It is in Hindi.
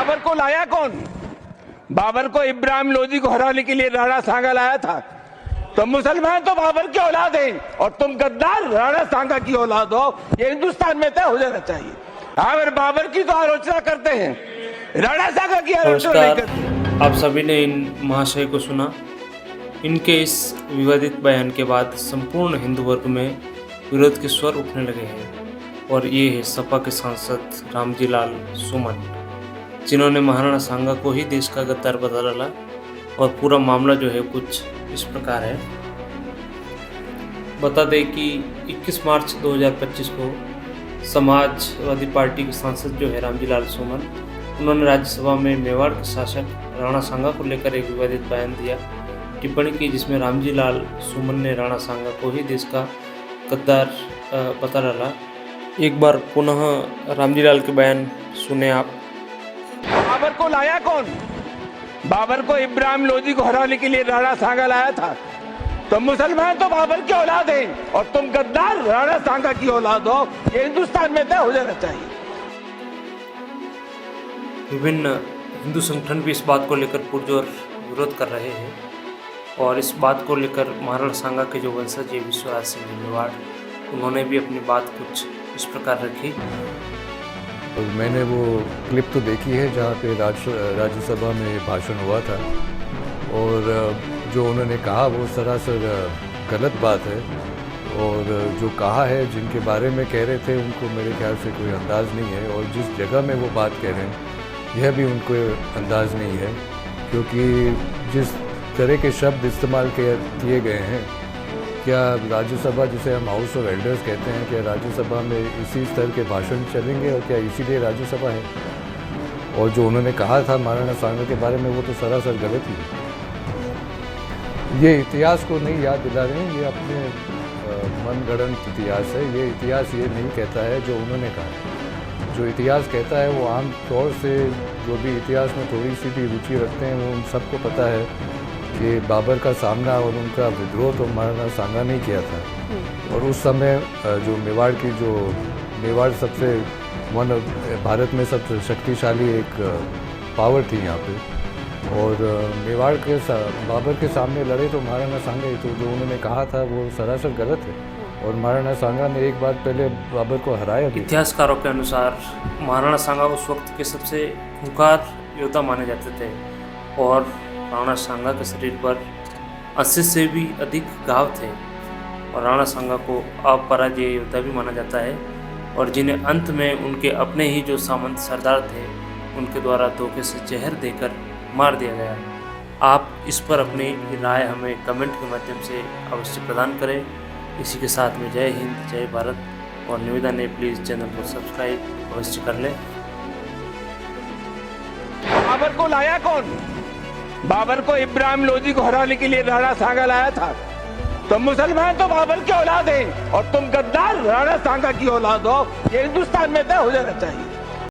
बाबर को लाया कौन? बाबर को इब्राहिम लोदी को हराने के लिए राणा सांगा लाया था। तो मुसलमान तो बाबर की औलाद हैं और तुम गद्दार राणा सांगा की औलाद हो, ये हिंदुस्तान में तय हो जाना चाहिए। अगर बाबर की तो आलोचना करते हैं, राणा सांगा की आलोचना नहीं करते। आप सभी ने इन महाशय को सुना। इनके इस विवादित बयान के बाद संपूर्ण हिंदू वर्ग में विरोध के स्वर उठने लगे हैं और ये है सपा के सांसद रामजी लाल सुमन, जिन्होंने महाराणा सांगा को ही देश का गद्दार बता डाला। और पूरा मामला जो है कुछ इस प्रकार है। बता दें कि 21 मार्च 2025 को समाजवादी पार्टी के सांसद जो है रामजी लाल सुमन, उन्होंने राज्यसभा में मेवाड़ के शासक राणा सांगा को लेकर एक विवादित बयान दिया, टिप्पणी की, जिसमें रामजी लाल सुमन ने राणा सांगा को ही देश का गद्दार बता डाला। एक बार पुनः रामजी लाल के बयान सुने आप। बाबर को लाया कौन? बाबर को इब्राहिम लोदी को हराने के लिए राणा सांगा लाया था। तो मुसलमान तो बाबर की औलाद हैं और तुम गद्दार राणा सांगा की औलाद हो, ये हिंदुस्तान में तय हो जाना चाहिए। विभिन्न हिंदू संगठन भी इस बात को लेकर पुरजोर विरोध कर रहे हैं और इस बात को लेकर महाराणा सांगा के जो वंशज है विश्वराज सिंह मेवाड़, उन्होंने भी अपनी बात कुछ इस प्रकार रखी। मैंने वो क्लिप तो देखी है जहाँ पे राज्यसभा में भाषण हुआ था और जो उन्होंने कहा वो सरासर गलत बात है। और जो कहा है, जिनके बारे में कह रहे थे, उनको मेरे ख्याल से कोई अंदाज़ नहीं है। और जिस जगह में वो बात कह रहे हैं यह भी उनको अंदाज़ नहीं है, क्योंकि जिस तरह के शब्द इस्तेमाल किए गए हैं, क्या राज्यसभा, जिसे हम हाउस ऑफ एल्डर्स कहते हैं, क्या राज्यसभा में इसी स्तर के भाषण चलेंगे? और क्या इसीलिए राज्यसभा है? और जो उन्होंने कहा था महाराणा सांगा के बारे में, वो तो सरासर गलत ही है। ये इतिहास को नहीं याद दिला रहे हैं, ये अपने मनगढ़ंत इतिहास है। ये इतिहास ये नहीं कहता है जो उन्होंने कहा। जो इतिहास कहता है वो आम तौर से, जो भी इतिहास में थोड़ी सी भी रुचि रखते हैं, वो उन सबको पता है कि बाबर का सामना और उनका विद्रोह तो महाराणा सांगा ने किया था। और उस समय जो मेवाड़ सबसे भारत में सबसे शक्तिशाली एक पावर थी यहाँ पे, और मेवाड़ के बाबर के सामने लड़े तो महाराणा सांगा ही। तो जो उन्होंने कहा था वो सरासर गलत है और महाराणा सांगा ने एक बार पहले बाबर को हराया भी। इतिहासकारों के अनुसार महाराणा सांगा उस वक्त के सबसे खूंखार योद्धा माने जाते थे और राणा सांगा के शरीर पर 80 से भी अधिक घाव थे और राणा सांगा को अपराजय योद्धा भी माना जाता है, और जिन्हें अंत में उनके अपने ही जो सामंत सरदार थे उनके द्वारा धोखे से जहर देकर मार दिया गया। आप इस पर अपनी राय हमें कमेंट के माध्यम से अवश्य प्रदान करें। इसी के साथ में जय हिंद, जय भारत, और निवेदन है प्लीज़ चैनल को सब्सक्राइब अवश्य कर लें। बाबर को लाया कौन? बाबर को इब्राहिम लोदी को हराने के लिए राणा सांगा लाया था। तो मुसलमान तो बाबर की औलाद हैं और तुम गद्दार राणा सांगा की औलाद हो, ये हिंदुस्तान में तय हो जाना चाहिए।